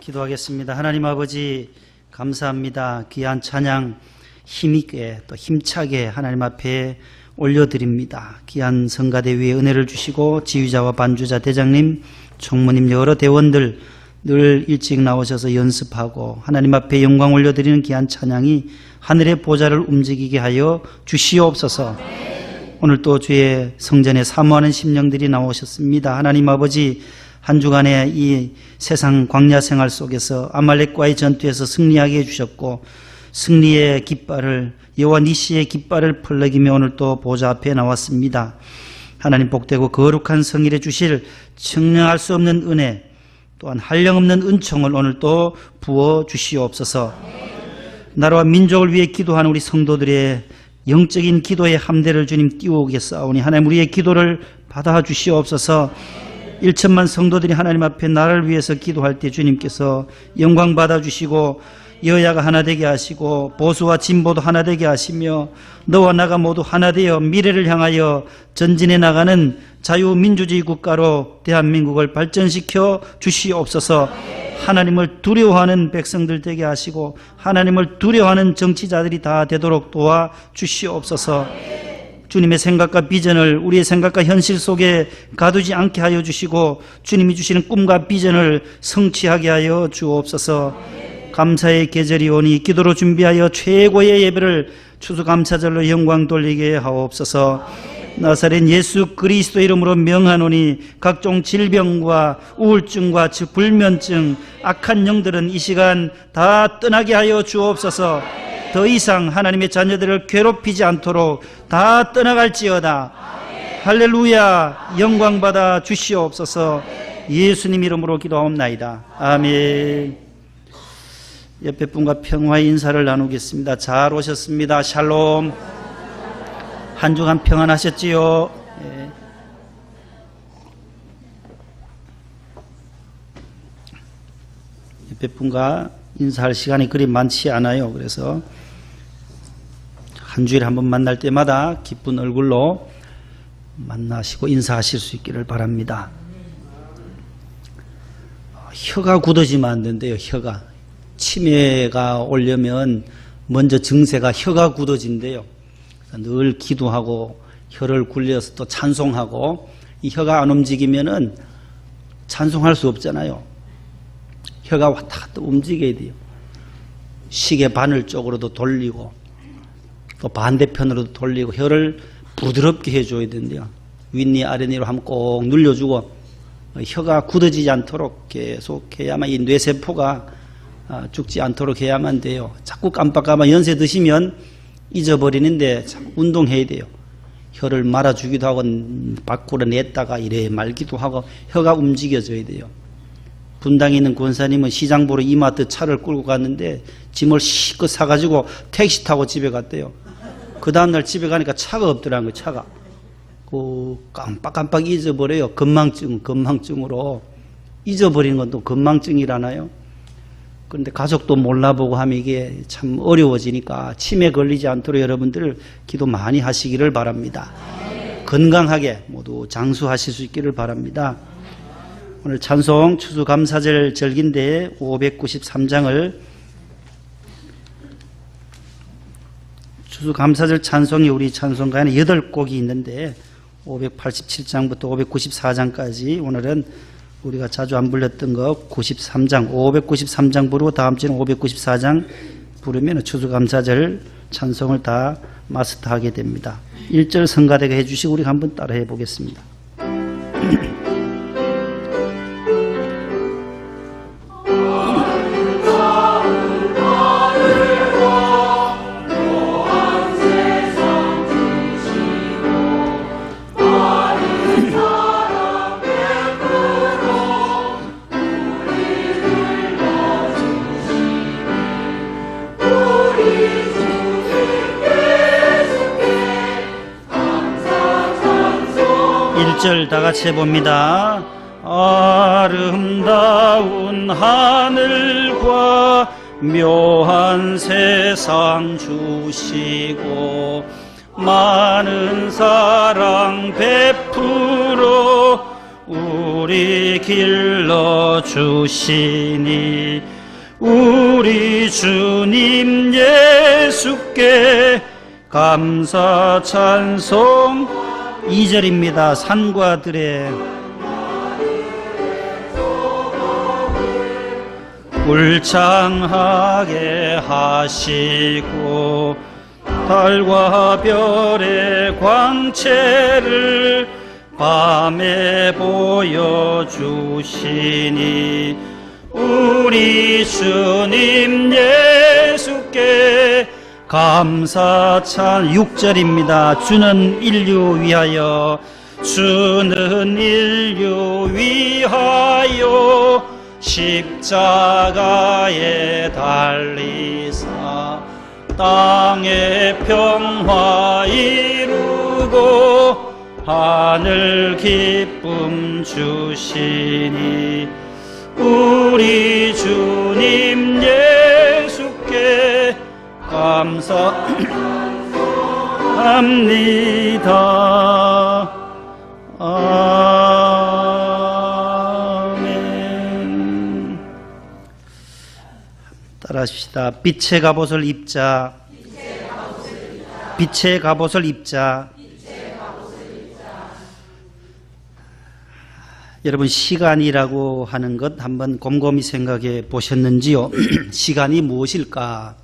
기도하겠습니다. 하나님 아버지 감사합니다. 귀한 찬양 힘있게 또 힘차게 하나님 앞에 올려드립니다. 귀한 성가대 위에 은혜를 주시고 지휘자와 반주자 대장님, 총무님, 여러 대원들 늘 일찍 나오셔서 연습하고 하나님 앞에 영광 올려드리는 귀한 찬양이 하늘의 보좌를 움직이게 하여 주시옵소서. 오늘 또 주의 성전에 사모하는 심령들이 나오셨습니다. 하나님 아버지 한 주간의 이 세상 광야 생활 속에서 아말렉과의 전투에서 승리하게 해주셨고 승리의 깃발을 여호와 니시의 깃발을 펄럭이며 오늘 또 보좌 앞에 나왔습니다. 하나님 복되고 거룩한 성일에 주실 측량할 수 없는 은혜 또한 한량없는 은총을 오늘 또 부어 주시옵소서. 나라와 민족을 위해 기도하는 우리 성도들의 영적인 기도의 함대를 주님 띄우겠사오니 하나님 우리의 기도를 받아 주시옵소서. 1천만 성도들이 하나님 앞에 나라를 위해서 기도할 때 주님께서 영광 받아주시고 여야가 하나 되게 하시고 보수와 진보도 하나 되게 하시며 너와 나가 모두 하나 되어 미래를 향하여 전진해 나가는 자유민주주의 국가로 대한민국을 발전시켜 주시옵소서. 하나님을 두려워하는 백성들 되게 하시고 하나님을 두려워하는 정치자들이 다 되도록 도와 주시옵소서. 주님의 생각과 비전을 우리의 생각과 현실 속에 가두지 않게 하여 주시고 주님이 주시는 꿈과 비전을 성취하게 하여 주옵소서. 감사의 계절이 오니 기도로 준비하여 최고의 예배를 추수감사절로 영광 돌리게 하옵소서. 나사렛 예수 그리스도 이름으로 명하노니 각종 질병과 우울증과 불면증 악한 영들은 이 시간 다 떠나게 하여 주옵소서. 더 이상 하나님의 자녀들을 괴롭히지 않도록 다 떠나갈지어다. 할렐루야. 영광 받아 주시옵소서. 예수님 이름으로 기도하옵나이다. 아멘. 옆에 분과 평화의 인사를 나누겠습니다. 잘 오셨습니다. 샬롬. 한 주간 평안하셨지요? 네. 옆에 분과 인사할 시간이 그리 많지 않아요. 그래서 한 주일에 한 번 만날 때마다 기쁜 얼굴로 만나시고 인사하실 수 있기를 바랍니다. 혀가 굳어지면 안 된대요. 혀가. 치매가 오려면 먼저 증세가 혀가 굳어진대요. 늘 기도하고 혀를 굴려서 또 찬송하고 이 혀가 안 움직이면은 찬송할 수 없잖아요. 혀가 왔다 갔다 움직여야 돼요. 시계 바늘 쪽으로도 돌리고 또 반대편으로도 돌리고 혀를 부드럽게 해줘야 된대요. 윗니 아랫니로 한번 꼭 눌려주고 혀가 굳어지지 않도록 계속 해야만 이 뇌세포가 죽지 않도록 해야만 돼요. 자꾸 깜빡깜빡 연세 드시면 잊어버리는데 참 운동해야 돼요. 혀를 말아주기도 하고 밖으로 냈다가 이래 말기도 하고 혀가 움직여져야 돼요. 분당에 있는 권사님은 시장 보러 이마트 차를 끌고 갔는데 짐을 실컷 사가지고 택시 타고 집에 갔대요. 그 다음날 집에 가니까 차가 없더라는 거예요. 차가. 깜빡깜빡 잊어버려요. 건망증으로. 잊어버리는 건 또 건망증이라나요? 그런데 가족도 몰라보고 하면 이게 참 어려워지니까 치매 걸리지 않도록 여러분들 기도 많이 하시기를 바랍니다. 건강하게 모두 장수하실 수 있기를 바랍니다. 오늘 찬송 추수감사절 절기인데 593장을 추수감사절 찬송이 우리 찬송가에는 8곡이 있는데 587장부터 594장까지 오늘은 우리가 자주 안 불렀던 거 93장, 593장 부르고 다음 주에는 594장 부르면 추수감사절 찬송을 다 마스터하게 됩니다. 1절 성가대가 해주시고 우리가 한번 따라 해보겠습니다. 다 같이 해봅니다. 아름다운 하늘과 묘한 세상 주시고 많은 사랑 베풀어 우리 길러주시니 우리 주님 예수께 감사 찬송. 2절입니다. 산과 들에 울창하게 하시고 달과 별의 광채를 밤에 보여주시니 우리 주님 예수께 감사 찬. 6절입니다. 주는 인류 위하여 주는 인류 위하여 십자가에 달리사 땅의 평화 이루고 하늘 기쁨 주시니 우리 주님 예수께 감사합니다. 아멘. 따라하십시다. 빛의 갑옷을 입자. 빛의 갑옷을 입자. 여러분, 시간이라고 하는 것 한번 곰곰이 생각해 보셨는지요? 시간이 무엇일까?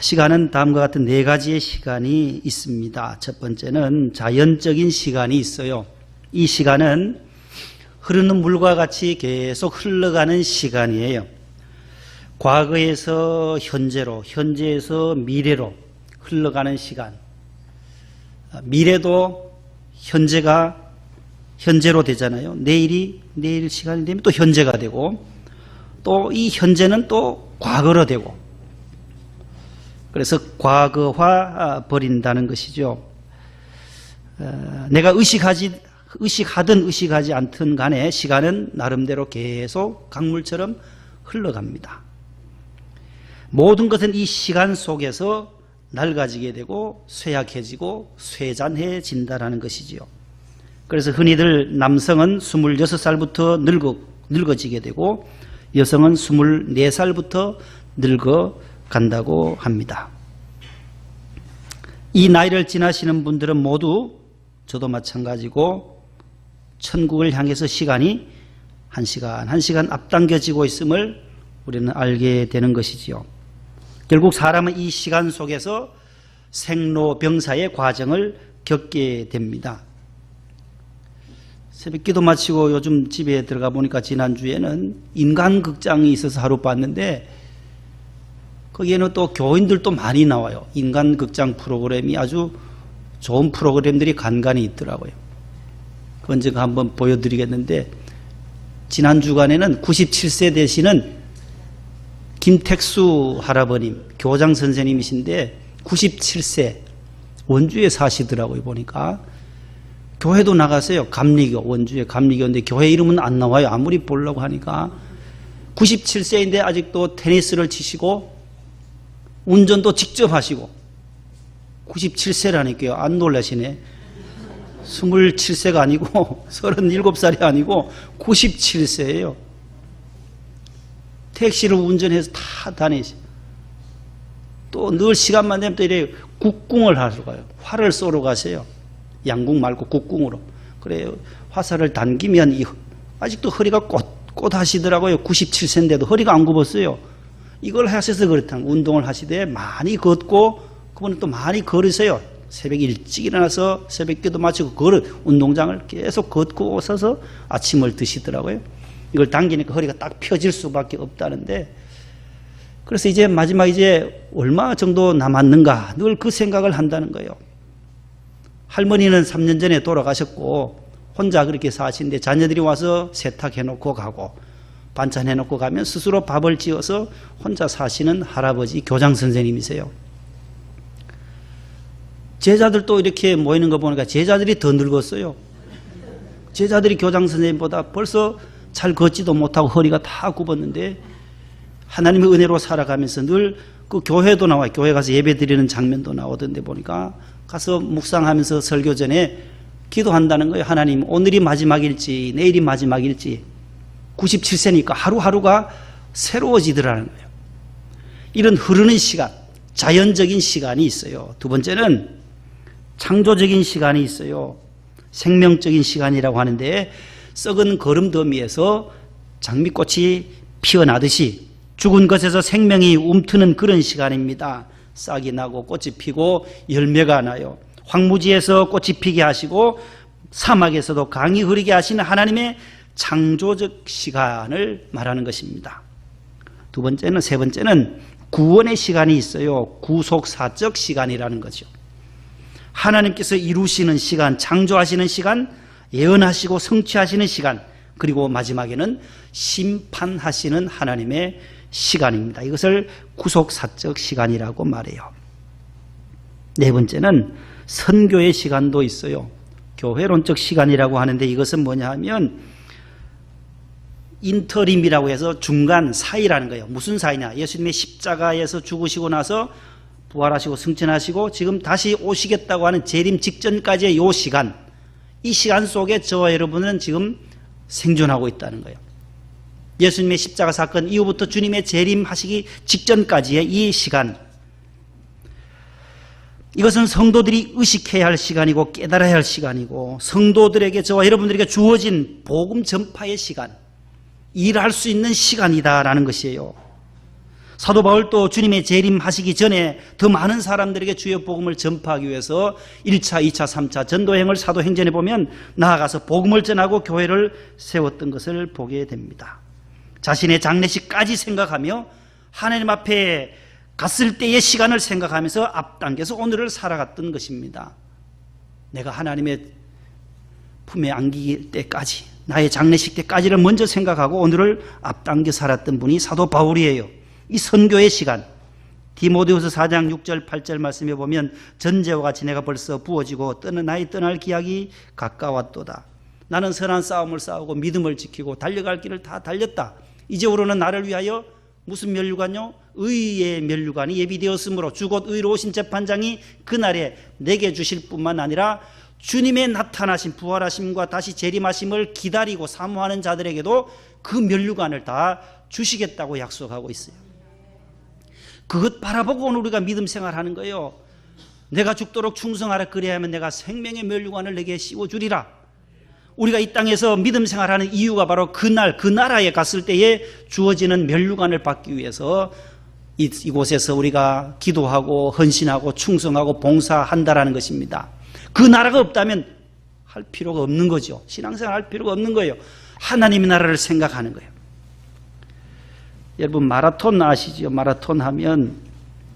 시간은 다음과 같은 네 가지의 시간이 있습니다. 첫 번째는 자연적인 시간이 있어요. 이 시간은 흐르는 물과 같이 계속 흘러가는 시간이에요. 과거에서 현재로, 현재에서 미래로 흘러가는 시간. 미래도 현재로 되잖아요. 내일 시간이 되면 또 현재가 되고, 또 이 현재는 또 과거로 되고, 그래서 과거화 버린다는 것이죠. 내가 의식하든 의식하지 않든 간에 시간은 나름대로 계속 강물처럼 흘러갑니다. 모든 것은 이 시간 속에서 낡아지게 되고 쇠약해지고 쇠잔해진다는 것이지요. 그래서 흔히들 남성은 26살부터 늙어지게 되고 여성은 24살부터 늙어간다고 합니다. 이 나이를 지나시는 분들은 모두 저도 마찬가지고 천국을 향해서 시간이 한 시간 앞당겨지고 있음을 우리는 알게 되는 것이지요. 결국 사람은 이 시간 속에서 생로병사의 과정을 겪게 됩니다. 새벽기도 마치고 요즘 집에 들어가 보니까 지난주에는 인간극장이 있어서 하루 봤는데 거기에는 또 교인들도 많이 나와요. 인간극장 프로그램이 아주 좋은 프로그램들이 간간히 있더라고요. 그 언젠가 한번 보여드리겠는데 지난 주간에는 97세 되시는 김택수 할아버님, 교장 선생님이신데 97세 원주에 사시더라고요. 보니까 교회도 나가세요. 감리교, 원주에 감리교인데 교회 이름은 안 나와요. 아무리 보려고 하니까. 97세인데 아직도 테니스를 치시고 운전도 직접 하시고 97세라니까요. 안 놀라시네. 27세가 아니고 37살이 아니고 97세예요. 택시를 운전해서 다 다니시. 또 늘 시간만 되면 또 이래 국궁을 하러 가요. 활을 쏘러 가세요. 양궁 말고 국궁으로. 그래요. 화살을 당기면 아직도 허리가 꼿꼿 하시더라고요. 97세인데도 허리가 안 굽었어요. 이걸 하셔서 그렇다는 운동을 하시되 많이 걷고 그분은 또 많이 걸으세요. 새벽 일찍 일어나서 새벽기도 마치고 운동장을 계속 걷고 오셔서 아침을 드시더라고요. 이걸 당기니까 허리가 딱 펴질 수밖에 없다는데, 그래서 이제 마지막 얼마 정도 남았는가 늘 그 생각을 한다는 거예요. 할머니는 3년 전에 돌아가셨고 혼자 그렇게 사시는데 자녀들이 와서 세탁해놓고 가고 반찬해놓고 가면 스스로 밥을 지어서 혼자 사시는 할아버지 교장 선생님이세요. 제자들도 이렇게 모이는 거 보니까 제자들이 더 늙었어요. 제자들이 교장 선생님보다 벌써 잘 걷지도 못하고 허리가 다 굽었는데 하나님의 은혜로 살아가면서 늘 그 교회도 나와요. 교회 가서 예배 드리는 장면도 나오던데 보니까 가서 묵상하면서 설교 전에 기도한다는 거예요. 하나님, 오늘이 마지막일지 내일이 마지막일지 97세니까 하루하루가 새로워지더라는 거예요. 이런 흐르는 시간, 자연적인 시간이 있어요. 두 번째는 창조적인 시간이 있어요. 생명적인 시간이라고 하는데, 썩은 거름더미에서 장미꽃이 피어나듯이 죽은 것에서 생명이 움트는 그런 시간입니다. 싹이 나고 꽃이 피고 열매가 나요. 황무지에서 꽃이 피게 하시고 사막에서도 강이 흐르게 하시는 하나님의 창조적 시간을 말하는 것입니다. 세 번째는 구원의 시간이 있어요. 구속사적 시간이라는 거죠. 하나님께서 이루시는 시간, 창조하시는 시간, 예언하시고 성취하시는 시간, 그리고 마지막에는 심판하시는 하나님의 시간입니다. 이것을 구속사적 시간이라고 말해요. 네 번째는 선교의 시간도 있어요. 교회론적 시간이라고 하는데, 이것은 뭐냐 하면 인터림이라고 해서 중간 사이라는 거예요. 무슨 사이냐? 예수님의 십자가에서 죽으시고 나서 부활하시고 승천하시고 지금 다시 오시겠다고 하는 재림 직전까지의 이 시간, 이 시간 속에 저와 여러분은 지금 생존하고 있다는 거예요. 예수님의 십자가 사건 이후부터 주님의 재림하시기 직전까지의 이 시간, 이것은 성도들이 의식해야 할 시간이고 깨달아야 할 시간이고, 성도들에게, 저와 여러분들에게 주어진 복음 전파의 시간, 일할 수 있는 시간이다라는 것이에요. 사도 바울도 주님의 재림하시기 전에 더 많은 사람들에게 주의 복음을 전파하기 위해서 1차, 2차, 3차 전도행을 사도행전에 보면 나아가서 복음을 전하고 교회를 세웠던 것을 보게 됩니다. 자신의 장례식까지 생각하며 하나님 앞에 갔을 때의 시간을 생각하면서 앞당겨서 오늘을 살아갔던 것입니다. 내가 하나님의 품에 안길 때까지, 나의 장례식 때까지를 먼저 생각하고 오늘을 앞당겨 살았던 분이 사도 바울이에요. 이 선교의 시간, 디모데후서 4장 6절 8절 말씀에 보면 전제와 같이 내가 벌써 부어지고 나의 떠날 기약이 가까웠도다. 나는 선한 싸움을 싸우고 믿음을 지키고 달려갈 길을 다 달렸다. 이제후로는 나를 위하여 무슨 면류관요? 의의 면류관이 예비되었으므로 주곧 의로우신 재판장이 그날에 내게 주실 뿐만 아니라 주님의 나타나신 부활하심과 다시 재림하심을 기다리고 사모하는 자들에게도 그 면류관을 다 주시겠다고 약속하고 있어요. 그것 바라보고 오늘 우리가 믿음 생활하는 거예요. 내가 죽도록 충성하라, 그래야만 내가 생명의 면류관을 내게 씌워주리라. 우리가 이 땅에서 믿음 생활하는 이유가 바로 그날 그 나라에 갔을 때에 주어지는 면류관을 받기 위해서 이곳에서 우리가 기도하고 헌신하고 충성하고 봉사한다라는 것입니다. 그 나라가 없다면 할 필요가 없는 거죠. 신앙생활 할 필요가 없는 거예요. 하나님의 나라를 생각하는 거예요. 여러분 마라톤 아시죠? 마라톤 하면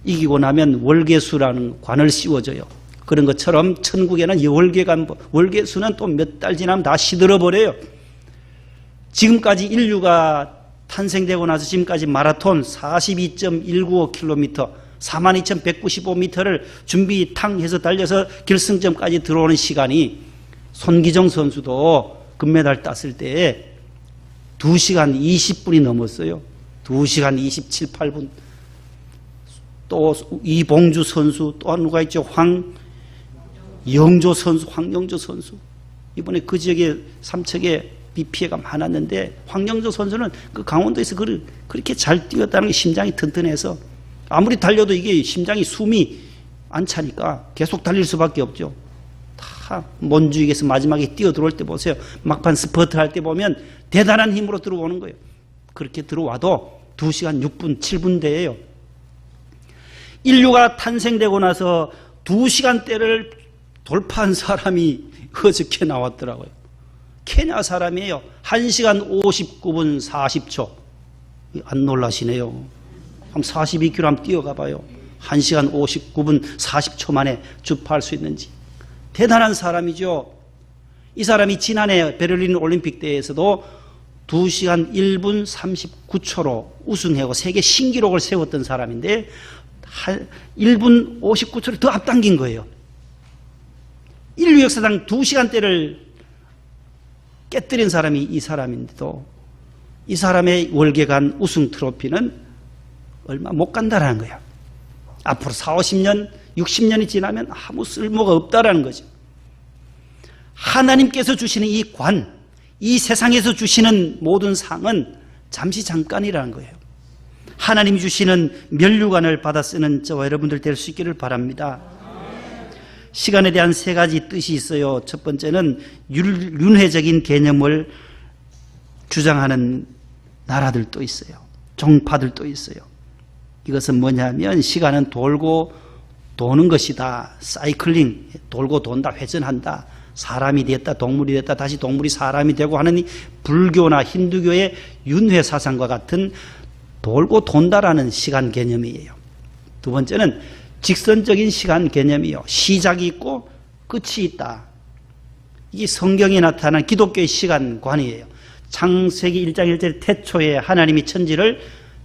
이기고 나면 월계수라는 관을 씌워줘요. 그런 것처럼 천국에는 이 월계수는 또 몇 달 지나면 다 시들어버려요. 지금까지 인류가 탄생되고 나서 지금까지 마라톤 42.195km 42,195m를 준비 탕 해서 달려서 결승점까지 들어오는 시간이, 손기정 선수도 금메달 땄을 때 2시간 20분이 넘었어요. 2시간 27, 8분. 또 이봉주 선수, 또 누가 있죠? 황영조 선수. 이번에 그 지역에 삼척에 비 피해가 많았는데 황영조 선수는 그 강원도에서 그렇게 잘 뛰었다는 게 심장이 튼튼해서, 아무리 달려도 이게 심장이 숨이 안 차니까 계속 달릴 수밖에 없죠. 다 먼주익에서 마지막에 뛰어 들어올 때 보세요. 막판 스퍼트 할 때 보면 대단한 힘으로 들어오는 거예요. 그렇게 들어와도 2시간 6분 7분대예요. 인류가 탄생되고 나서 2시간대를 돌파한 사람이 어저께 나왔더라고요. 케냐 사람이에요. 1시간 59분 40초. 안 놀라시네요. 한 42km 한번 뛰어가 봐요. 1시간 59분 40초 만에 주파할 수 있는지. 대단한 사람이죠. 이 사람이 지난해 베를린 올림픽 대회에서도 2시간 1분 39초로 우승하고 세계 신기록을 세웠던 사람인데 1분 59초를 더 앞당긴 거예요. 인류 역사상 2시간대를 깨뜨린 사람이 이 사람인데도 이 사람의 월계관 우승 트로피는 얼마 못 간다라는 거예요. 앞으로 40, 50년, 60년이 지나면 아무 쓸모가 없다라는 거죠. 하나님께서 주시는 이 관, 이 세상에서 주시는 모든 상은 잠시 잠깐이라는 거예요. 하나님이 주시는 면류관을 받아 쓰는 저와 여러분들 될 수 있기를 바랍니다. 시간에 대한 세 가지 뜻이 있어요. 첫 번째는 윤회적인 개념을 주장하는 나라들도 있어요. 종파들도 있어요. 이것은 뭐냐면 시간은 돌고 도는 것이다. 사이클링, 돌고 돈다, 회전한다. 사람이 됐다, 동물이 됐다, 다시 동물이 사람이 되고 하는 이 불교나 힌두교의 윤회 사상과 같은 돌고 돈다라는 시간 개념이에요. 두 번째는 직선적인 시간 개념이요. 시작이 있고 끝이 있다. 이게 성경에 나타난 기독교의 시간관이에요. 창세기 1장 1절 태초에 하나님이 천지를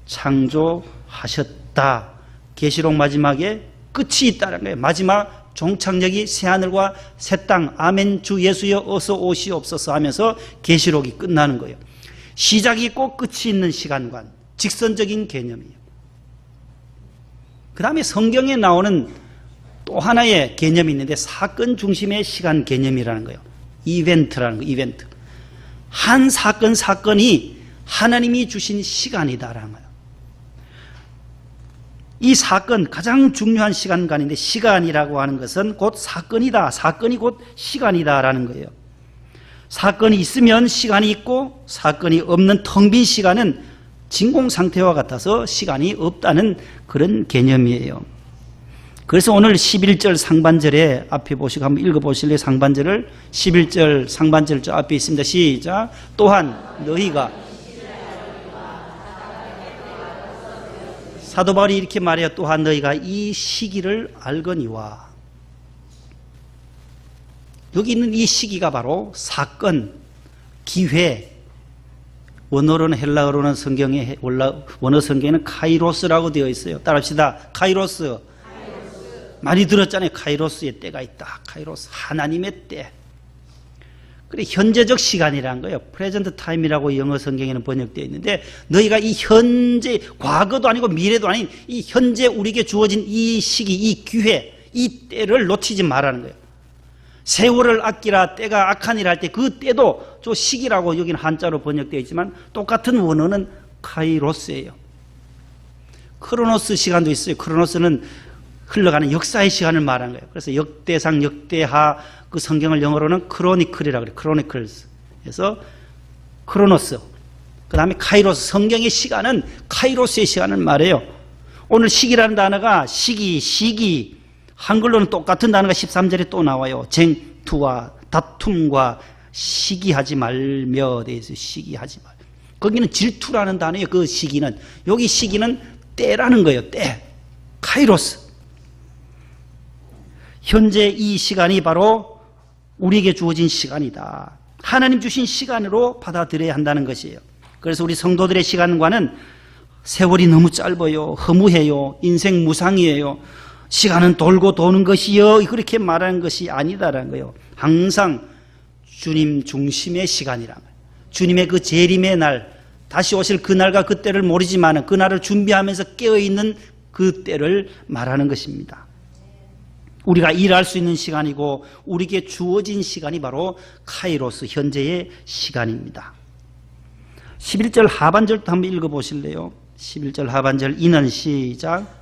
창조하셨다. 계시록 마지막에 끝이 있다는 거예요. 마지막 종착역이 새하늘과 새 땅, 아멘 주 예수여 어서 오시옵소서 하면서 계시록이 끝나는 거예요. 시작이 있고 끝이 있는 시간관, 직선적인 개념이에요. 그 다음에 성경에 나오는 또 하나의 개념이 있는데 사건 중심의 시간 개념이라는 거예요. 이벤트라는 거예요. 이벤트. 한 사건이 하나님이 주신 시간이다라는 거예요. 이 사건, 가장 중요한 시간관인데 시간이라고 하는 것은 곧 사건이다. 사건이 곧 시간이다라는 거예요. 사건이 있으면 시간이 있고 사건이 없는 텅 빈 시간은 진공 상태와 같아서 시간이 없다는 그런 개념이에요. 그래서 오늘 11절 상반절에 앞에 보시고 한번 읽어보실래요? 상반절을 11절 상반절 저 앞에 있습니다. 시작. 또한 너희가 사도 바울이 이렇게 말해요. 또한 너희가 이 시기를 알거니와. 여기 있는 이 시기가 바로 사건, 기회, 원어로는 헬라어로는 성경에 원어 성경에는 카이로스라고 되어 있어요. 따라합시다. 카이로스. 많이 들었잖아요. 카이로스의 때가 있다. 카이로스, 하나님의 때. 그래, 현재적 시간이라는 거예요. 프레젠트 타임이라고 영어 성경에는 번역되어 있는데 너희가 이 현재, 과거도 아니고 미래도 아닌 이 현재 우리에게 주어진 이 시기, 이 기회, 이 때를 놓치지 말라는 거예요. 세월을 아끼라 때가 악하니라 할 때 그 때도 저 시기라고 여기는 한자로 번역되어 있지만 똑같은 원어는 카이로스예요. 크로노스 시간도 있어요. 크로노스는 흘러가는 역사의 시간을 말하는 거예요. 그래서 역대상, 역대하 그 성경을 영어로는 크로니클이라고 그래요. 크로니클스. 그래서 크로노스. 그 다음에 카이로스. 성경의 시간은 카이로스의 시간을 말해요. 오늘 시기라는 단어가 시기. 한글로는 똑같은 단어가 13절에 또 나와요. 쟁투와 다툼과 시기하지 말며 대해서 시기하지 말. 거기는 질투라는 단어예요. 그 시기는. 여기 시기는 때라는 거예요. 때. 카이로스. 현재 이 시간이 바로 우리에게 주어진 시간이다. 하나님 주신 시간으로 받아들여야 한다는 것이에요. 그래서 우리 성도들의 시간과는 세월이 너무 짧아요. 허무해요. 인생 무상이에요. 시간은 돌고 도는 것이요. 그렇게 말하는 것이 아니다라는 거예요. 항상 주님 중심의 시간이라는 거예요. 주님의 그 재림의 날, 다시 오실 그날과 그때를 모르지만 그날을 준비하면서 깨어있는 그때를 말하는 것입니다. 우리가 일할 수 있는 시간이고 우리에게 주어진 시간이 바로 카이로스, 현재의 시간입니다. 11절 하반절도 한번 읽어보실래요? 11절 하반절 이는 시작.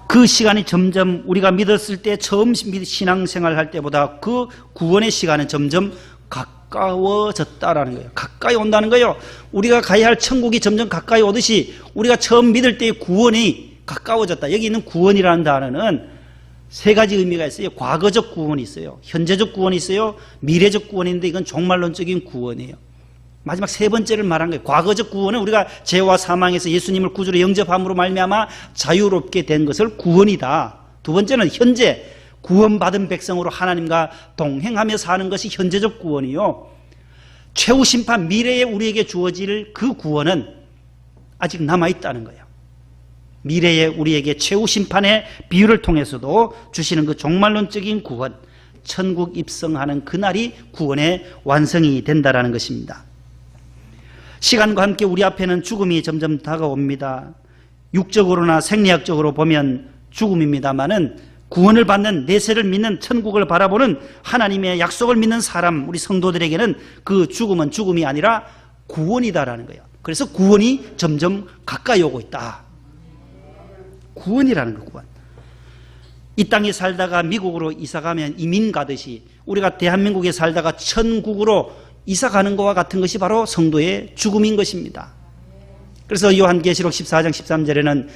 그 시간이 점점 우리가 믿었을 때 처음 신앙생활 할 때보다 그 구원의 시간은 점점 가까워졌다라는 거예요. 가까이 온다는 거예요. 우리가 가야 할 천국이 점점 가까이 오듯이 우리가 처음 믿을 때의 구원이 가까워졌다. 여기 있는 구원이라는 단어는 세 가지 의미가 있어요. 과거적 구원이 있어요. 현재적 구원이 있어요. 미래적 구원인데 이건 종말론적인 구원이에요. 마지막 세 번째를 말한 거예요. 과거적 구원은 우리가 죄와 사망에서 예수님을 구주로 영접함으로 말미암아 자유롭게 된 것을 구원이다. 두 번째는 현재 구원받은 백성으로 하나님과 동행하며 사는 것이 현재적 구원이요. 최후 심판 미래에 우리에게 주어질 그 구원은 아직 남아있다는 거예요. 미래에 우리에게 최후 심판의 비유를 통해서도 주시는 그 종말론적인 구원, 천국 입성하는 그날이 구원의 완성이 된다는 것입니다. 시간과 함께 우리 앞에는 죽음이 점점 다가옵니다. 육적으로나 생리학적으로 보면 죽음입니다만은 구원을 받는 내세를 믿는 천국을 바라보는 하나님의 약속을 믿는 사람, 우리 성도들에게는 그 죽음은 죽음이 아니라 구원이다라는 거예요. 그래서 구원이 점점 가까이 오고 있다. 구원이라는 거, 구원. 이 땅에 살다가 미국으로 이사가면 이민 가듯이 우리가 대한민국에 살다가 천국으로 이사가는 것과 같은 것이 바로 성도의 죽음인 것입니다. 그래서 요한계시록 14장 13절에는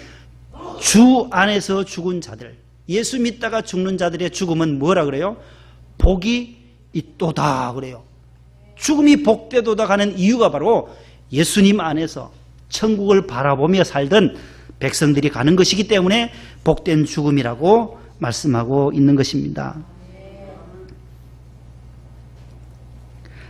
주 안에서 죽은 자들, 예수 믿다가 죽는 자들의 죽음은 뭐라 그래요? 복이 있도다 그래요. 죽음이 복되도다 가는 이유가 바로 예수님 안에서 천국을 바라보며 살던 백성들이 가는 것이기 때문에 복된 죽음이라고 말씀하고 있는 것입니다.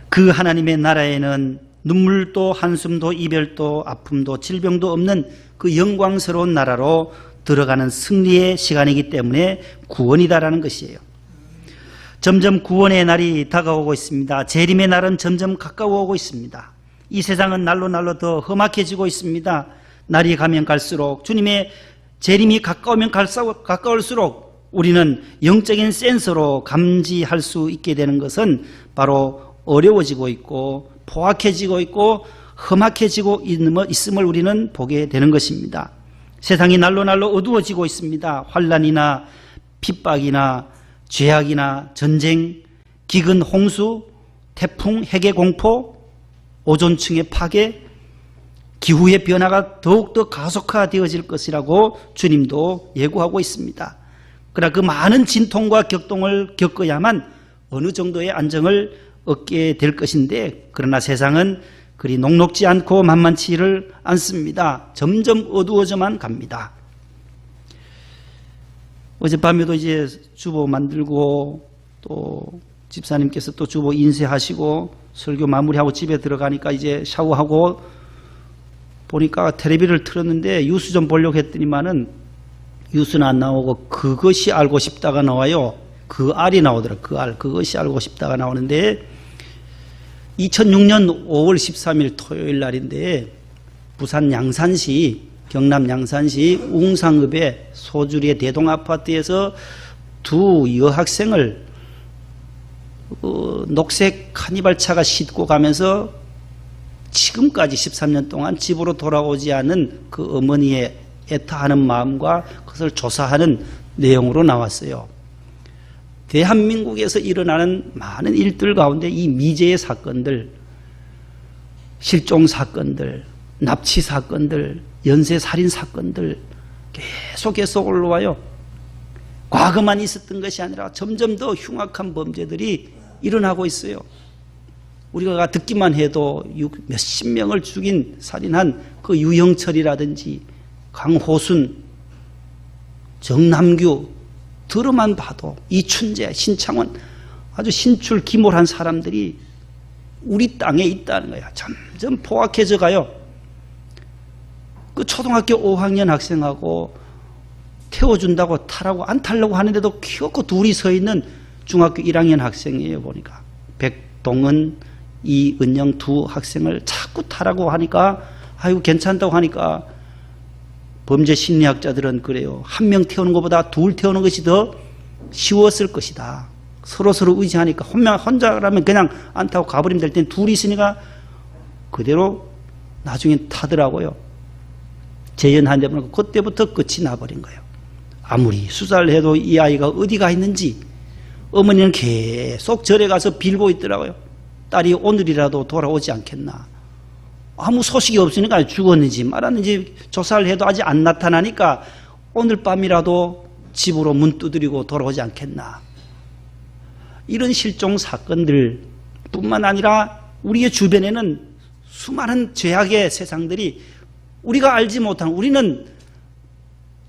그 하나님의 나라에는 눈물도 한숨도 이별도 아픔도 질병도 없는 그 영광스러운 나라로 들어가는 승리의 시간이기 때문에 구원이다라는 것이에요. 점점 구원의 날이 다가오고 있습니다. 재림의 날은 점점 가까워오고 있습니다. 이 세상은 날로 날로 더 험악해지고 있습니다. 날이 가면 갈수록, 주님의 재림이 가까우면 가까울수록 우리는 영적인 센서로 감지할 수 있게 되는 것은 바로 어려워지고 있고 포악해지고 있고 험악해지고 있음을 우리는 보게 되는 것입니다. 세상이 날로 날로 어두워지고 있습니다. 환난이나 핍박이나 죄악이나 전쟁, 기근, 홍수, 태풍, 핵의 공포, 오존층의 파괴, 기후의 변화가 더욱더 가속화되어질 것이라고 주님도 예고하고 있습니다. 그러나 그 많은 진통과 격동을 겪어야만 어느 정도의 안정을 얻게 될 것인데, 그러나 세상은 그리 녹록지 않고 만만치를 않습니다. 점점 어두워져만 갑니다. 어젯밤에도 이제 주보 만들고 또 집사님께서 또 주보 인쇄하시고 설교 마무리하고 집에 들어가니까 이제 샤워하고 보니까 텔레비를 틀었는데 뉴스 좀 보려고 했더니만은 뉴스는 안 나오고 그것이 알고 싶다가 나와요. 그 알이 나오더라고요. 그 알, 그것이 알고 싶다가 나오는데 2006년 5월 13일 토요일 날인데 부산 양산시, 경남 양산시 웅상읍의 소주리의 대동아파트에서 두 여학생을 녹색 카니발차가 싣고 가면서 지금까지 13년 동안 집으로 돌아오지 않은 그 어머니의 애타하는 마음과 그것을 조사하는 내용으로 나왔어요. 대한민국에서 일어나는 많은 일들 가운데 이 미제의 사건들, 실종 사건들, 납치 사건들, 연쇄 살인 사건들 계속해서 올라와요. 과거만 있었던 것이 아니라 점점 더 흉악한 범죄들이 일어나고 있어요. 우리가 듣기만 해도 몇십 명을 죽인 살인한 그 유형철이라든지 강호순, 정남규 들어만 봐도 이춘재, 신창원 아주 신출기몰한 사람들이 우리 땅에 있다는 거야. 점점 포악해져 가요. 그 초등학교 5학년 학생하고 태워준다고 타라고 안 타려고 하는데도 키웠고 둘이 서 있는 중학교 1학년 학생이에요. 보니까 백동은, 이은영 두 학생을 자꾸 타라고 하니까 아이고 괜찮다고 하니까 범죄 심리학자들은 그래요. 한 명 태우는 것보다 둘 태우는 것이 더 쉬웠을 것이다. 서로서로 의지하니까 혼자라면 그냥 안 타고 가버리면 될 텐데 둘이 있으니까 그대로 나중에 타더라고요. 재연한데 보니까 그때부터 끝이 나버린 거예요. 아무리 수사를 해도 이 아이가 어디가 있는지 어머니는 계속 절에 가서 빌고 있더라고요. 딸이 오늘이라도 돌아오지 않겠나. 아무 소식이 없으니까 죽었는지 말았는지 조사를 해도 아직 안 나타나니까 오늘 밤이라도 집으로 문 두드리고 돌아오지 않겠나. 이런 실종 사건들 뿐만 아니라 우리의 주변에는 수많은 죄악의 세상들이 우리가 알지 못하는, 우리는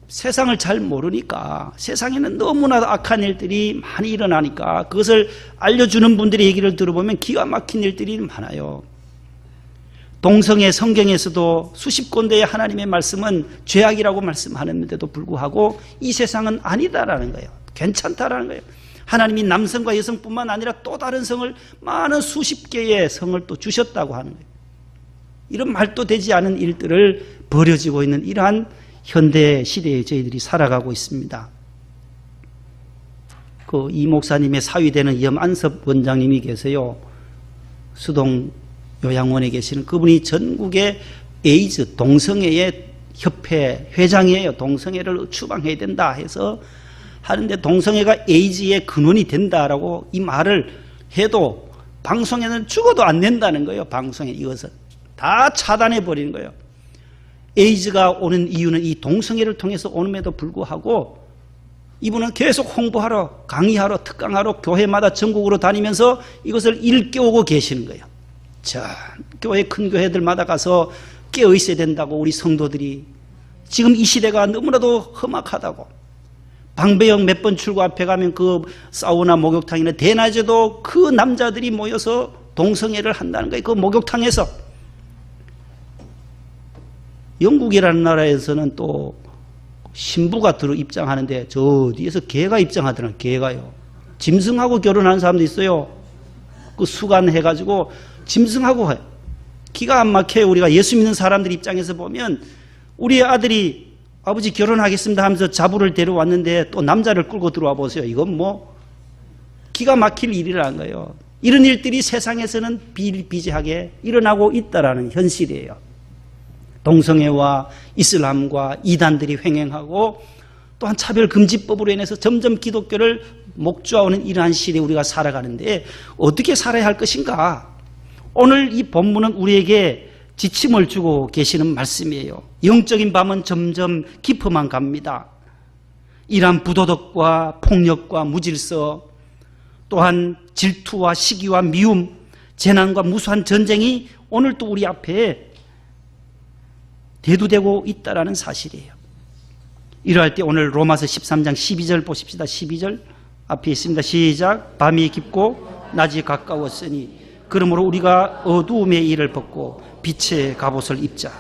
세상을 잘 모르니까 세상에는 너무나 악한 일들이 많이 일어나니까 그것을 알려주는 분들의 얘기를 들어보면 기가 막힌 일들이 많아요. 동성애 성경에서도 수십 군데의 하나님의 말씀은 죄악이라고 말씀하는데도 불구하고 이 세상은 아니다라는 거예요. 괜찮다라는 거예요. 하나님이 남성과 여성뿐만 아니라 또 다른 성을 많은 수십 개의 성을 또 주셨다고 하는 거예요. 이런 말도 되지 않은 일들을 벌어지고 있는 이러한 현대 시대에 저희들이 살아가고 있습니다. 이 목사님의 사위되는 염안섭 원장님이 계세요. 수동 요양원에 계시는 그분이 전국의 에이즈 동성애의 협회 회장이에요. 동성애를 추방해야 된다 해서 하는데 동성애가 에이즈의 근원이 된다라고 이 말을 해도 방송에는 죽어도 안 낸다는 거예요. 방송에 이것은 다 차단해 버리는 거예요. 에이즈가 오는 이유는 이 동성애를 통해서 오는에도 불구하고 이분은 계속 홍보하러 강의하러 특강하러 교회마다 전국으로 다니면서 이것을 일깨우고 계시는 거예요. 전 교회 큰 교회들마다 가서 깨어 있어야 된다고 우리 성도들이 지금 이 시대가 너무나도 험악하다고 방배역 몇 번 출구 앞에 가면 그 사우나 목욕탕이나 대낮에도 그 남자들이 모여서 동성애를 한다는 거예요. 그 목욕탕에서 영국이라는 나라에서는 또 신부가 들어 입장하는데 저 뒤에서 개가 입장하더라. 개가요. 짐승하고 결혼하는 사람도 있어요. 그 수간해가지고 짐승하고 해요. 기가 안 막혀요. 우리가 예수 믿는 사람들 입장에서 보면 우리 아들이 아버지 결혼하겠습니다 하면서 자부를 데려왔는데 또 남자를 끌고 들어와 보세요. 이건 뭐 기가 막힐 일이라는 거예요. 이런 일들이 세상에서는 비일비재하게 일어나고 있다라는 현실이에요. 동성애와 이슬람과 이단들이 횡행하고 또한 차별금지법으로 인해서 점점 기독교를 목조아오는 이러한 시대에 우리가 살아가는데 어떻게 살아야 할 것인가? 오늘 이 본문은 우리에게 지침을 주고 계시는 말씀이에요. 영적인 밤은 점점 깊어만 갑니다. 이러한 부도덕과 폭력과 무질서 또한 질투와 시기와 미움, 재난과 무수한 전쟁이 오늘 또 우리 앞에 대두되고 있다는 사실이에요. 이러할 때 오늘 로마서 13장 12절 보십시다. 12절 앞에 있습니다. 시작. 밤이 깊고 낮이 가까웠으니 그러므로 우리가 어두움의 일을 벗고 빛의 갑옷을 입자.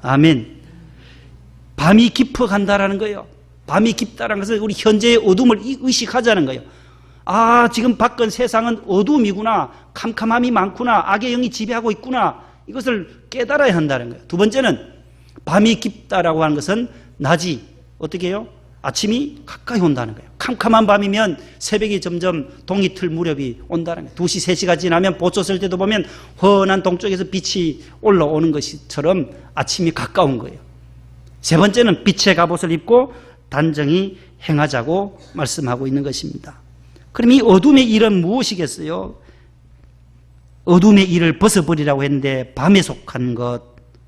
아멘. 밤이 깊어간다라는 거예요. 밤이 깊다라는 것은 우리 현재의 어둠을 의식하자는 거예요. 아, 지금 밖은 세상은 어둠이구나. 캄캄함이 많구나. 악의 영이 지배하고 있구나. 이것을 깨달아야 한다는 거예요. 두 번째는 밤이 깊다라고 하는 것은 낮이 어떻게 해요? 아침이 가까이 온다는 거예요. 캄캄한 밤이면 새벽이 점점 동이틀 무렵이 온다는 거예요. 2시, 3시가 지나면 보초 쓸 때도 보면 환한 동쪽에서 빛이 올라오는 것처럼 아침이 가까운 거예요. 세 번째는 빛의 갑옷을 입고 단정히 행하자고 말씀하고 있는 것입니다. 그럼 이 어둠의 일은 무엇이겠어요? 어둠의 일을 벗어버리라고 했는데 밤에 속한 것,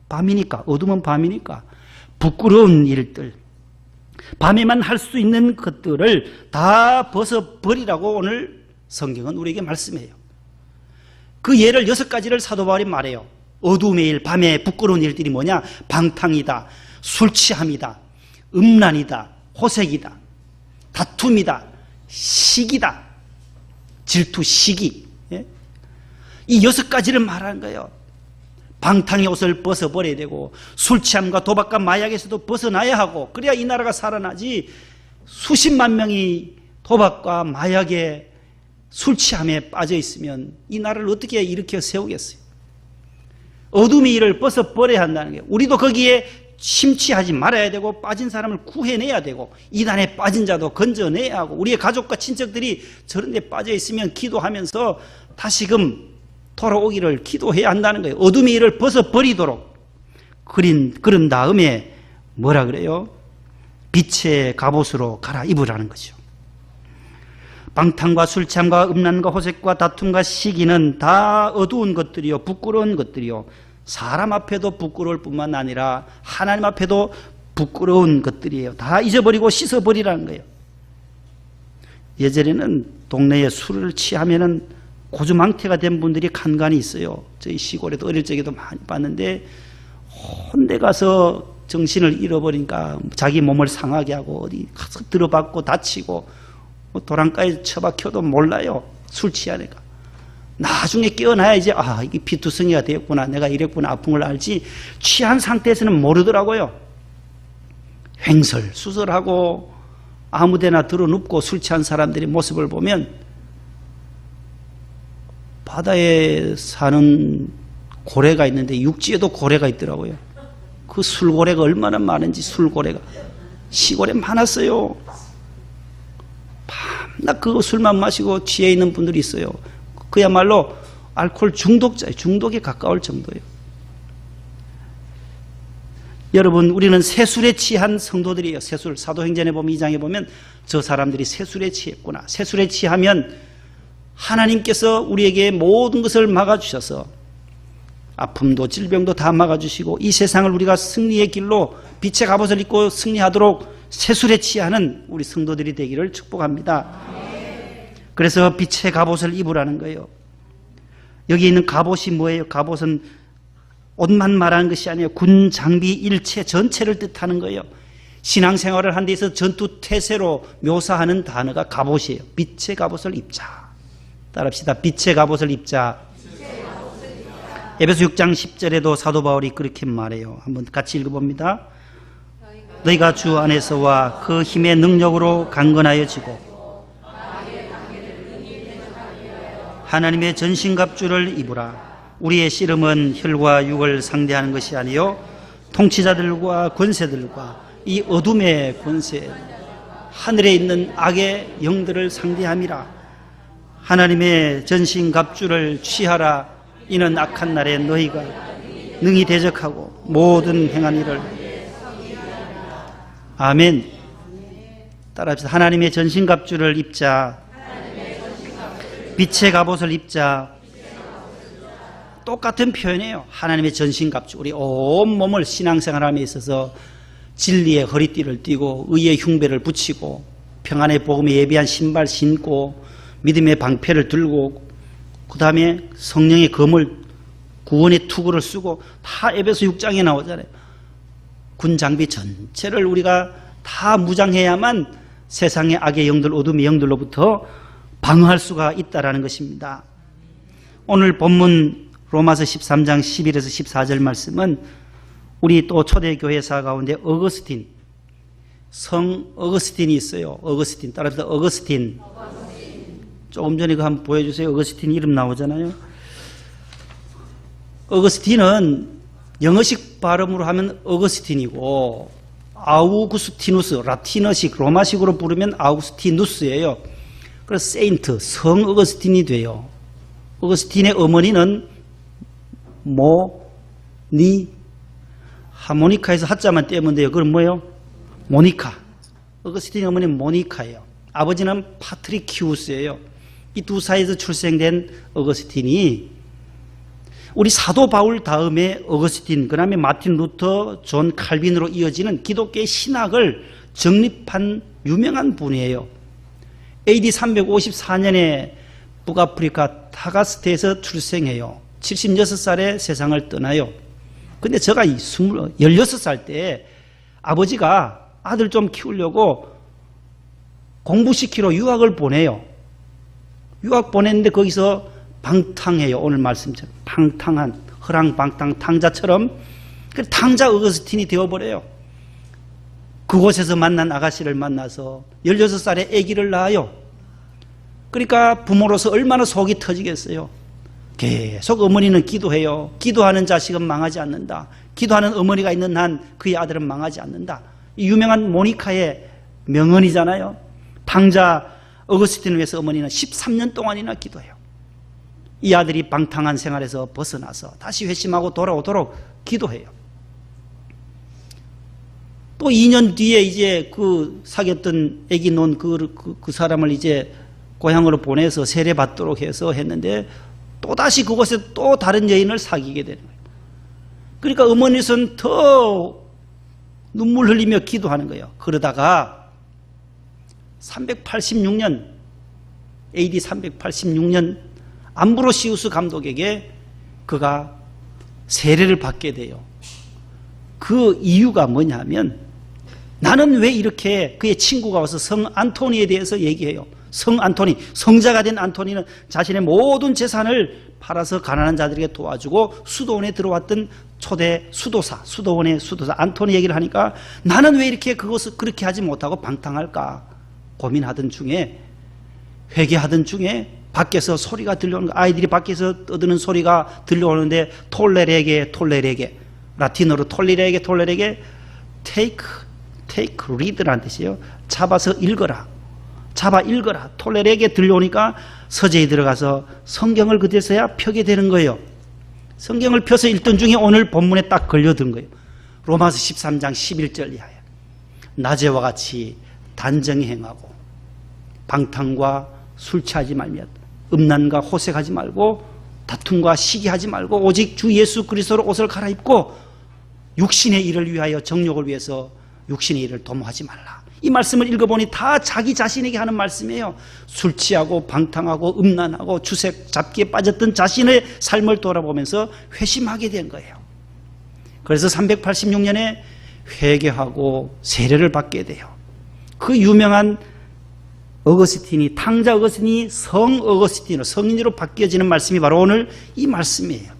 밤이니까, 어둠은 밤이니까 부끄러운 일들, 밤에만 할 수 있는 것들을 다 벗어버리라고 오늘 성경은 우리에게 말씀해요. 그 예를 6가지를 사도 바울이 말해요. 어둠의 일, 밤에 부끄러운 일들이 뭐냐? 방탕이다, 술 취함이다, 음란이다, 호색이다, 다툼이다, 시기다, 질투, 시기. 이 6가지를 말하는 거예요. 방탕의 옷을 벗어버려야 되고 술 취함과 도박과 마약에서도 벗어나야 하고 그래야 이 나라가 살아나지. 수십만 명이 도박과 마약에 술 취함에 빠져 있으면 이 나라를 어떻게 일으켜 세우겠어요? 어둠의 일을 벗어버려야 한다는 게 우리도 거기에 심취하지 말아야 되고 빠진 사람을 구해내야 되고 이단에 빠진 자도 건져내야 하고 우리의 가족과 친척들이 저런 데 빠져 있으면 기도하면서 다시금 돌아오기를 기도해야 한다는 거예요. 어둠의 일을 벗어버리도록. 그런 다음에 뭐라 그래요? 빛의 갑옷으로 갈아입으라는 거죠. 방탕과 술취함과 음란과 호색과 다툼과 시기는 다 어두운 것들이요, 부끄러운 것들이요, 사람 앞에도 부끄러울 뿐만 아니라 하나님 앞에도 부끄러운 것들이에요. 다 잊어버리고 씻어버리라는 거예요. 예전에는 동네에 술을 취하면은 고주망태가 된 분들이 간간히 있어요. 저희 시골에도 어릴 적에도 많이 봤는데 혼대 가서 정신을 잃어버리니까 자기 몸을 상하게 하고 어디 가서 들어받고 다치고 도랑가에 처박혀도 몰라요. 술 취하니까. 나중에 깨어나야지 아 이게 피투성이가 되었구나. 내가 이랬구나. 아픈 걸 알지. 취한 상태에서는 모르더라고요. 횡설수설하고 아무데나 들어눕고 술 취한 사람들의 모습을 보면 바다에 사는 고래가 있는데 육지에도 고래가 있더라고요. 그 술고래가 얼마나 많은지 술고래가 시골에 많았어요. 밤낮 그 술만 마시고 취해 있는 분들이 있어요. 그야말로 알코올 중독자예요. 중독에 가까울 정도예요. 여러분, 우리는 세술에 취한 성도들이에요. 세술. 사도행전에 보면 2장에 보면 저 사람들이 세술에 취했구나. 세술에 취하면 하나님께서 우리에게 모든 것을 막아주셔서 아픔도 질병도 다 막아주시고 이 세상을 우리가 승리의 길로 빛의 갑옷을 입고 승리하도록 세술에 취하는 우리 성도들이 되기를 축복합니다. 그래서 빛의 갑옷을 입으라는 거예요. 여기 있는 갑옷이 뭐예요? 갑옷은 옷만 말하는 것이 아니에요. 군 장비 일체 전체를 뜻하는 거예요. 신앙생활을 하는 데 있어서 전투 태세로 묘사하는 단어가 갑옷이에요. 빛의 갑옷을 입자. 따라합시다. 빛의 갑옷을 입자. 에베소 6장 10절에도 사도 바울이 그렇게 말해요. 한번 같이 읽어봅니다. 너희가 주 안에서와 그 힘의 능력으로 강건하여지고 하나님의 전신갑주를 입으라. 우리의 씨름은 혈과 육을 상대하는 것이 아니요 통치자들과 권세들과 이 어둠의 권세 하늘에 있는 악의 영들을 상대함이라. 하나님의 전신갑주를 취하라. 이는 악한 날에 너희가 능히 대적하고 모든 행한 일을. 아멘. 따라합시다. 하나님의 전신갑주를 입자. 빛의 갑옷을 입자. 똑같은 표현이에요. 하나님의 전신갑주. 우리 온몸을 신앙생활함에 있어서 진리의 허리띠를 띠고 의의 흉배를 붙이고 평안의 복음에 예비한 신발 신고 믿음의 방패를 들고 그 다음에 성령의 검을 구원의 투구를 쓰고 다 에베소 6장에 나오잖아요. 군 장비 전체를 우리가 다 무장해야만 세상의 악의 영들, 어둠의 영들로부터 방어할 수가 있다는 것입니다. 오늘 본문 로마서 13장 11에서 14절 말씀은 우리 또 초대교회사 가운데 어거스틴, 성 어거스틴이 있어요. 어거스틴. 따라서 어거스틴. 조금 전에 그거 한번 보여주세요. 어거스틴 이름 나오잖아요. 어거스틴은 영어식 발음으로 하면 어거스틴이고 아우구스티누스, 라틴어식 로마식으로 부르면 아우구스티누스예요. 그래서 세인트, 성 어거스틴이 돼요. 어거스틴의 어머니는 하모니카에서 하자만 떼면 돼요. 그럼 뭐예요? 모니카. 어거스틴의 어머니는 모니카예요. 아버지는 파트리키우스예요. 이 두 사이에서 출생된 어거스틴이 우리 사도 바울 다음에 어거스틴, 그 다음에 마틴 루터, 존 칼빈으로 이어지는 기독교의 신학을 정립한 유명한 분이에요. AD 354년에 북아프리카 타가스테에서 출생해요. 76살에 세상을 떠나요. 근데 제가 16살 때 아버지가 아들 좀 키우려고 공부시키러 유학을 보내요. 유학 보냈는데 거기서 방탕해요. 오늘 말씀처럼 방탕한 허랑방탕 탕자처럼 탕자 어거스틴이 되어버려요. 그곳에서 만난 아가씨를 만나서 16살에 아기를 낳아요. 그러니까 부모로서 얼마나 속이 터지겠어요. 계속 어머니는 기도해요. 기도하는 자식은 망하지 않는다. 기도하는 어머니가 있는 한 그의 아들은 망하지 않는다. 이 유명한 모니카의 명언이잖아요. 탕자 어거스틴을 위해서 어머니는 13년 동안이나 기도해요. 이 아들이 방탕한 생활에서 벗어나서 다시 회심하고 돌아오도록 기도해요. 또 2년 뒤에 이제 그 사귀었던 애기 논 그 사람을 이제 고향으로 보내서 세례받도록 해서 했는데 또다시 그곳에 또 다른 여인을 사귀게 되는 거예요. 그러니까 어머니는 더 눈물 흘리며 기도하는 거예요. 그러다가 386년 AD 386년 암브로시우스 감독에게 그가 세례를 받게 돼요. 그 이유가 뭐냐면 나는 왜 이렇게 그의 친구가 와서 성 안토니에 대해서 얘기해요. 성 안토니, 성자가 된 안토니는 자신의 모든 재산을 팔아서 가난한 자들에게 도와주고 수도원에 들어왔던 초대 수도사, 수도원의 수도사 안토니 얘기를 하니까 나는 왜 이렇게 그것을 그렇게 하지 못하고 방탕할까 고민하던 중에 회개하던 중에 밖에서 소리가 들려오는 거, 아이들이 밖에서 떠드는 소리가 들려오는데 톨레레게 라틴어로 톨레레게 take read라는 뜻이에요. 잡아서 읽어라. 잡아 읽어라. 톨레에게 들려오니까 서재에 들어가서 성경을 그제서야 펴게 되는 거예요. 성경을 펴서 읽던 중에 오늘 본문에 딱 걸려든 거예요. 로마서 13장 11절 이하에 낮에와 같이 단정히 행하고 방탕과 술 취하지 말며 음란과 호색하지 말고 다툼과 시기하지 말고 오직 주 예수 그리스도로 옷을 갈아입고 육신의 일을 위하여 정욕을 위해서 육신의 일을 도모하지 말라. 이 말씀을 읽어보니 다 자기 자신에게 하는 말씀이에요. 술 취하고 방탕하고 음란하고 주색 잡기에 빠졌던 자신의 삶을 돌아보면서 회심하게 된 거예요. 그래서 386년에 회개하고 세례를 받게 돼요. 그 유명한 어거스틴이, 탕자 어거스틴이 성 어거스틴으로, 성인으로 바뀌어지는 말씀이 바로 오늘 이 말씀이에요.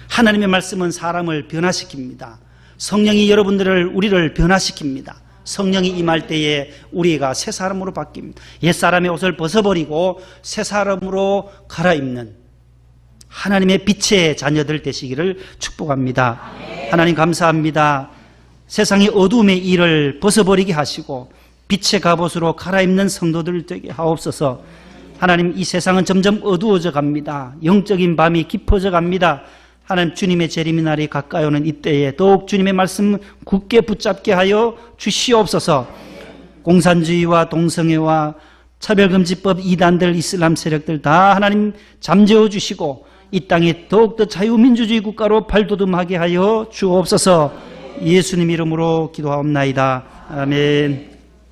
하나님의 말씀은 사람을 변화시킵니다. 성령이 우리를 변화시킵니다. 성령이 임할 때에 우리가 새 사람으로 바뀝니다. 옛 사람의 옷을 벗어버리고 새 사람으로 갈아입는 하나님의 빛의 자녀들 되시기를 축복합니다. 하나님 감사합니다. 세상의 어둠의 일을 벗어버리게 하시고 빛의 갑옷으로 갈아입는 성도들 되게 하옵소서. 하나님, 이 세상은 점점 어두워져 갑니다. 영적인 밤이 깊어져 갑니다. 하나님, 주님의 재림의 날이 가까이 오는 이때에 더욱 주님의 말씀 굳게 붙잡게 하여 주시옵소서. 공산주의와 동성애와 차별금지법 이단들, 이슬람 세력들 다 하나님 잠재워 주시고 이 땅에 더욱더 자유민주주의 국가로 발돋움하게 하여 주옵소서. 예수님 이름으로 기도하옵나이다. 아멘.